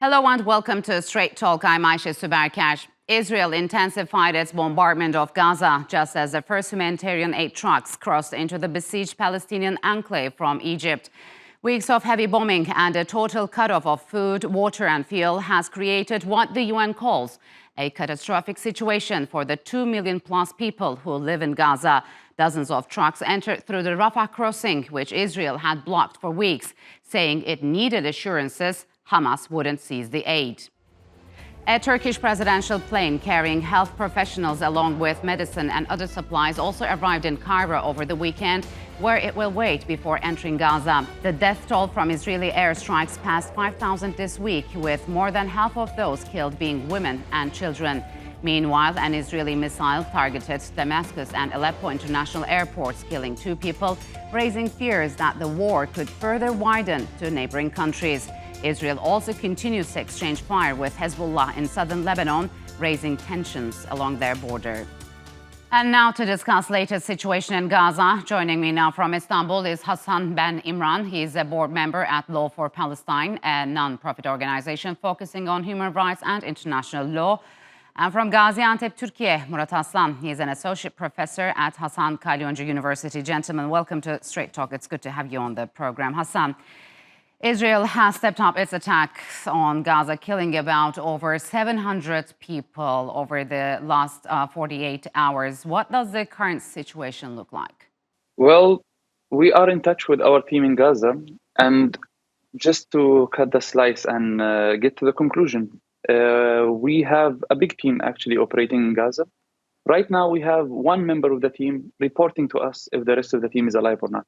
Hello and welcome to Straight Talk. I'm Aisha Subarkash. Israel intensified its bombardment of Gaza just as the first humanitarian aid trucks crossed into the besieged Palestinian enclave from Egypt. Weeks of heavy bombing and a total cutoff of food, water and fuel has created what the UN calls a catastrophic situation for the 2 million plus people who live in Gaza. Dozens of trucks entered through the Rafah crossing, which Israel had blocked for weeks, saying it needed assurances Hamas wouldn't seize the aid. A Turkish presidential plane carrying health professionals along with medicine and other supplies also arrived in Cairo over the weekend, where it will wait before entering Gaza. The death toll from Israeli airstrikes passed 5,000 this week, with more than half of those killed being women and children. Meanwhile, an Israeli missile targeted Damascus and Aleppo international airports, killing 2 people, raising fears that the war could further widen to neighbouring countries. Israel also continues to exchange fire with Hezbollah in southern Lebanon, raising tensions along their border. And now to discuss latest situation in Gaza, joining me now from Istanbul is Hassan Ben Imran. He is a board member at Law for Palestine, a non-profit organization focusing on human rights and international law. And from Gaziantep, Turkey, Murat Aslan. He is an associate professor at Hasan Kalyoncu University. Gentlemen, welcome to Straight Talk. It's good to have you on the program. Hassan, Israel has stepped up its attacks on Gaza, killing about over 700 people over the last 48 hours. What does the current situation look like? Well, we are in touch with our team in Gaza, and just to cut the slice and get to the conclusion, we have a big team actually operating in Gaza. Right now, we have one member of the team reporting to us if the rest of the team is alive or not.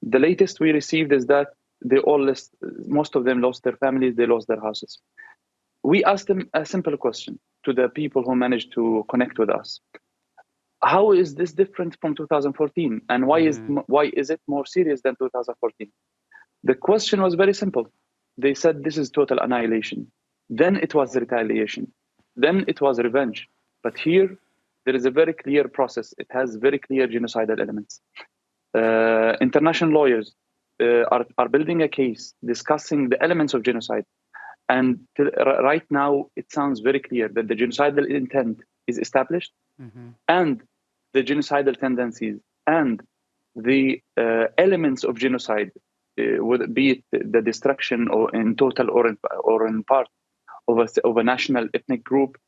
The latest we received is that most of them lost their families, they lost their houses. We asked them a simple question to the people who managed to connect with us. How is this different from 2014? And why is it more serious than 2014? The question was very simple. They said this is total annihilation. Then it was retaliation. Then it was revenge. But here, there is a very clear process. It has very clear genocidal elements. International lawyers are building a case discussing the elements of genocide. And right now, it sounds very clear that the genocidal intent is established, and the genocidal tendencies and the elements of genocide, be it the destruction or in total or in part of a national ethnic group,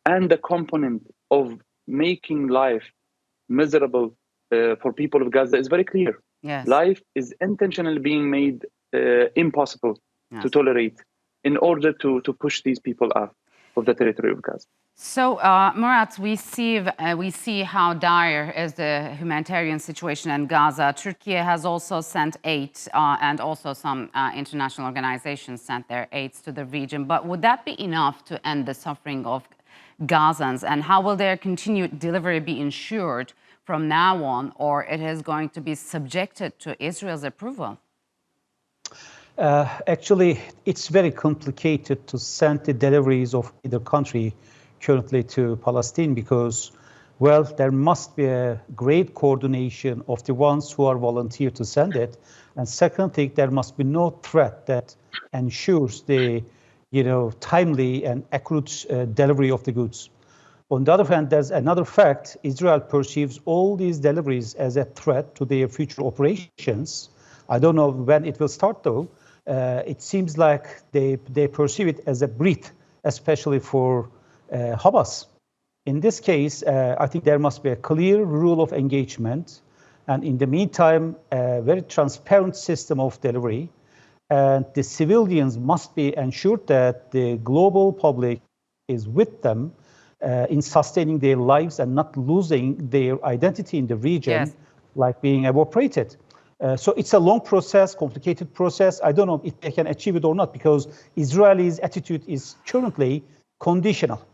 and the component of making life miserable for people of Gaza is very clear. Yes. Life is intentionally being made impossible to tolerate in order to push these people out of the territory of Gaza. So, Murat, we see how dire is the humanitarian situation in Gaza. Turkey has also sent aid, and also some international organizations sent their aids to the region. But would that be enough to end the suffering of Gazans? And how will their continued delivery be ensured from now on, or it is going to be subjected to Israel's approval? Actually, it's very complicated to send the deliveries of either country currently to Palestine because, well, there must be a great coordination of the ones who are volunteered to send it. And second thing, there must be no threat that ensures the, timely and accurate delivery of the goods. On the other hand, there's another fact. Israel perceives all these deliveries as a threat to their future operations. I don't know when it will start, though. It seems like they perceive it as a breach, especially for Hamas. In this case, I think there must be a clear rule of engagement. And in the meantime, a very transparent system of delivery. And the civilians must be ensured that the global public is with them in sustaining their lives and not losing their identity in the region, like being evaporated. So it's a long process, complicated process. I don't know if they can achieve it or not because Israelis' attitude is currently conditional.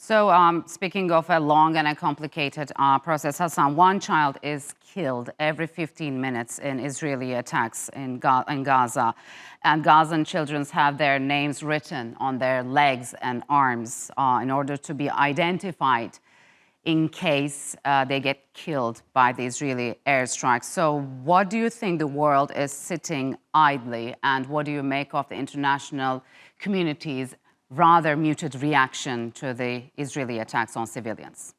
So speaking of a long and a complicated process, Hassan, one child is killed every 15 minutes in Israeli attacks in Gaza. And Gazan children have their names written on their legs and arms in order to be identified in case they get killed by the Israeli airstrikes. So what do you think the world is sitting idly, and what do you make of the international communities' rather muted reaction to the Israeli attacks on civilians?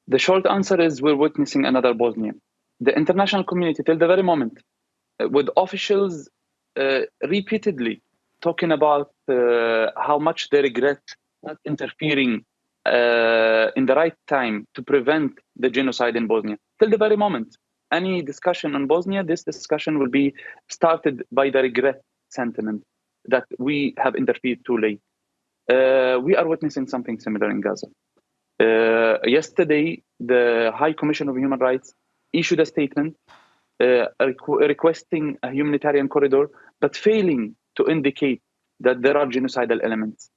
The short answer is we're witnessing another Bosnia. The international community, till the very moment, with officials repeatedly talking about how much they regret not interfering in the right time to prevent the genocide in Bosnia. Till the very moment, any discussion on Bosnia, this discussion will be started by the regret sentiment that we have interfered too late. We are witnessing something similar in Gaza. Yesterday, the High Commission of Human Rights issued a statement requesting a humanitarian corridor, but failing to indicate that there are genocidal elements.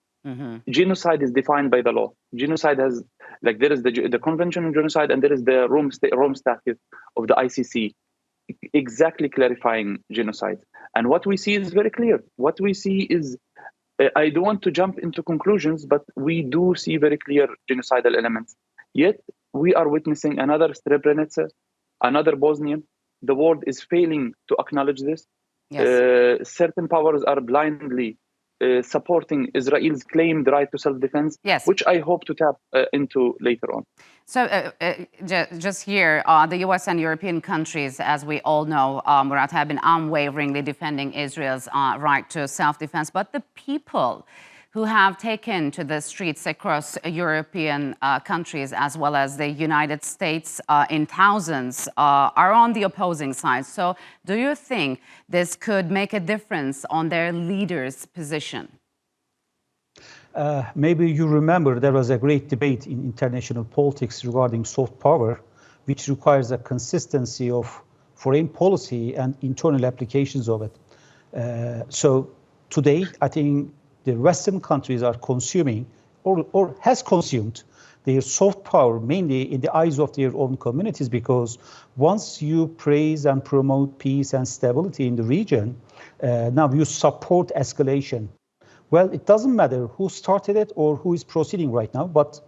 Genocide is defined by the law. Genocide has, like, there is the Convention on Genocide, and there is the Rome Statute of the ICC, exactly clarifying genocide. And what we see is very clear. What we see is, I don't want to jump into conclusions, but we do see very clear genocidal elements. Yet we are witnessing another Srebrenica, another Bosnia. The world is failing to acknowledge this. Yes. Certain powers are blindly supporting Israel's claimed right to self-defense, yes, which I hope to tap into later on. So just here, the U.S. and European countries, as we all know, Murat, have been unwaveringly defending Israel's right to self-defense. But the people who have taken to the streets across European countries, as well as the United States in thousands, are on the opposing side. So do you think this could make a difference on their leaders' position? Maybe you remember there was a great debate in international politics regarding soft power, which requires a consistency of foreign policy and internal applications of it. So today, I think the Western countries are consuming or has consumed their soft power mainly in the eyes of their own communities, because once you praise and promote peace and stability in the region, now you support escalation. Well, it doesn't matter who started it or who is proceeding right now, but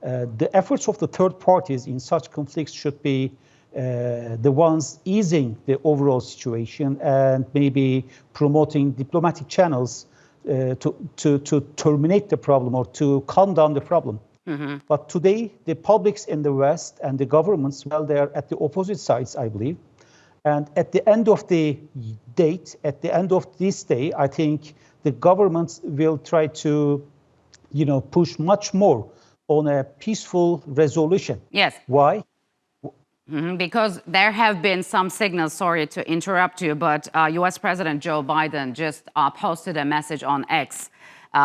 the efforts of the third parties in such conflicts should be the ones easing the overall situation and maybe promoting diplomatic channels to terminate the problem or to calm down the problem. But today, the publics in the West and the governments, well, they are at the opposite sides, I believe. And at the end of the date, at the end of this day, I think the governments will try to, push much more on a peaceful resolution. Yes. Why? Because there have been some signals, sorry to interrupt you, but U.S. President Joe Biden just posted a message on X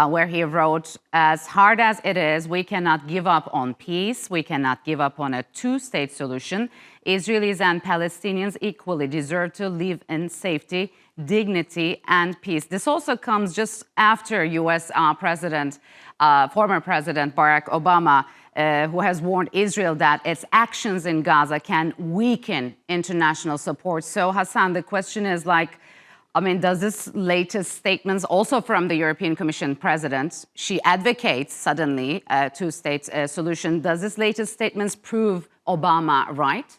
where he wrote, "As hard as it is, we cannot give up on peace. We cannot give up on a two-state solution. Israelis and Palestinians equally deserve to live in safety, dignity, and peace." This also comes just after U.S. former President Barack Obama, who has warned Israel that its actions in Gaza can weaken international support. So, Hassan, the question is does this latest statements also from the European Commission president, she advocates suddenly a two-state solution. Does this latest statements prove Obama right?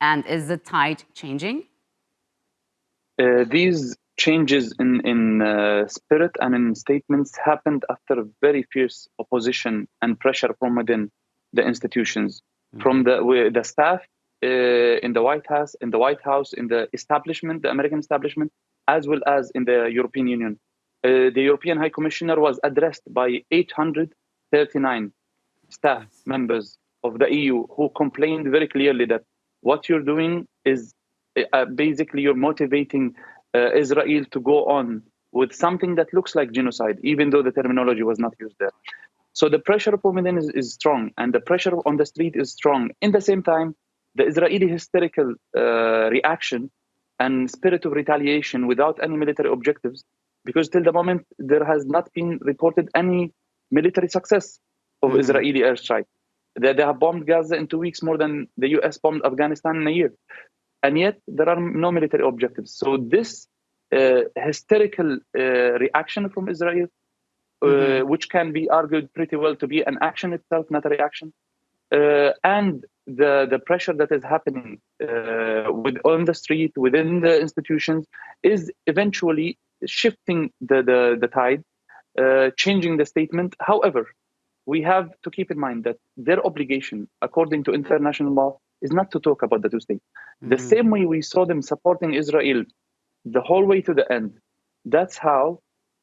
And is the tide changing? These changes in spirit and in statements happened after very fierce opposition and pressure from within the institutions, from the staff in the White House, in the establishment, the American establishment, as well as in the European Union. The European High Commissioner was addressed by 839 staff members of the EU who complained very clearly that what you're doing is basically you're motivating Israel to go on with something that looks like genocide, even though the terminology was not used there. So the pressure from within is strong, and the pressure on the street is strong. In the same time, the Israeli hysterical reaction and spirit of retaliation without any military objectives, because till the moment there has not been reported any military success of Israeli airstrike. They have bombed Gaza in 2 weeks more than the US bombed Afghanistan in a year. And yet there are no military objectives. So this hysterical reaction from Israel, which can be argued pretty well to be an action itself, not a reaction, and the pressure that is happening on the street, within the institutions, is eventually shifting the tide, changing the statement. However, we have to keep in mind that their obligation, according to international law, is not to talk about the two states. The same way we saw them supporting Israel the whole way to the end, that's how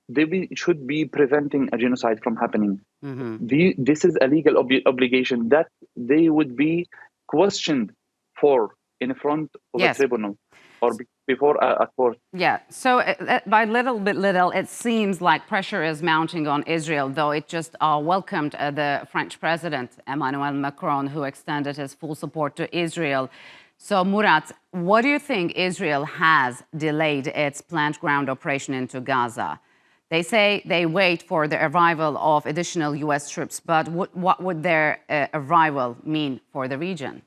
they should be preventing a genocide from happening. This is a legal obligation that they would be questioned for in front of a tribunal or before a court. Yeah, so by little, it seems like pressure is mounting on Israel, though it just welcomed the French president, Emmanuel Macron, who extended his full support to Israel. So, Murat, what do you think Israel has delayed its planned ground operation into Gaza? They say they wait for the arrival of additional U.S. troops, but what would their arrival mean for the region?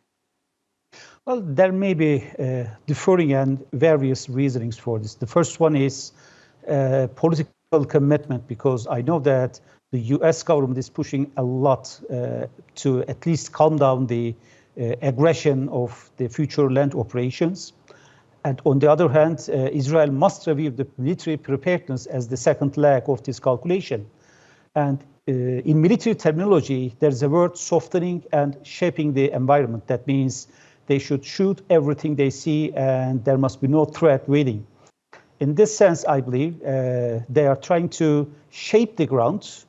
Well, there may be differing and various reasonings for this. The first one is political commitment, because I know that the U.S. government is pushing a lot to at least calm down the aggression of the future land operations. And on the other hand, Israel must review the military preparedness as the second leg of this calculation. And in military terminology, there's a word softening and shaping the environment. That means they should shoot everything they see and there must be no threat waiting. In this sense, I believe they are trying to shape the ground,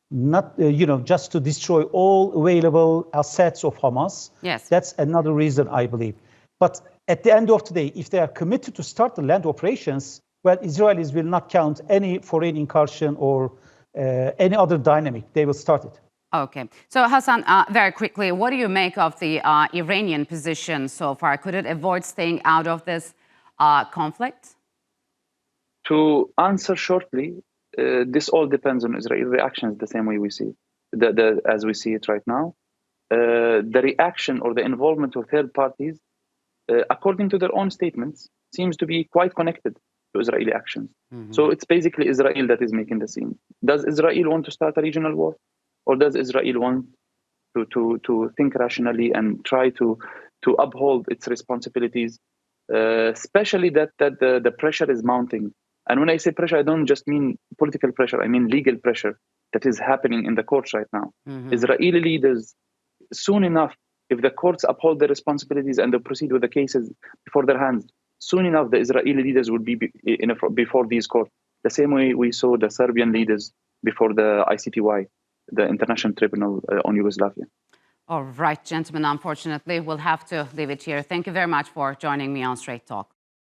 not just to destroy all available assets of Hamas. Yes. That's another reason, I believe. But at the end of the day, if they are committed to start the land operations, well, Israelis will not count any foreign incursion or any other dynamic. They will start it. Okay. So, Hassan, very quickly, what do you make of the Iranian position so far? Could it avoid staying out of this conflict? To answer shortly, this all depends on Israeli reactions the same way we see it, as we see it right now. The reaction or the involvement of third parties, according to their own statements, seems to be quite connected to Israeli actions. So it's basically Israel that is making the scene. Does Israel want to start a regional war? Or does Israel want to think rationally and try to uphold its responsibilities, especially that the pressure is mounting? And when I say pressure, I don't just mean political pressure, I mean legal pressure that is happening in the courts right now. Israeli leaders, soon enough, if the courts uphold their responsibilities and they proceed with the cases before their hands, soon enough the Israeli leaders will be before these courts. The same way we saw the Serbian leaders before the ICTY, the International Tribunal on Yugoslavia. All right, gentlemen, unfortunately, we'll have to leave it here. Thank you very much for joining me on Straight Talk.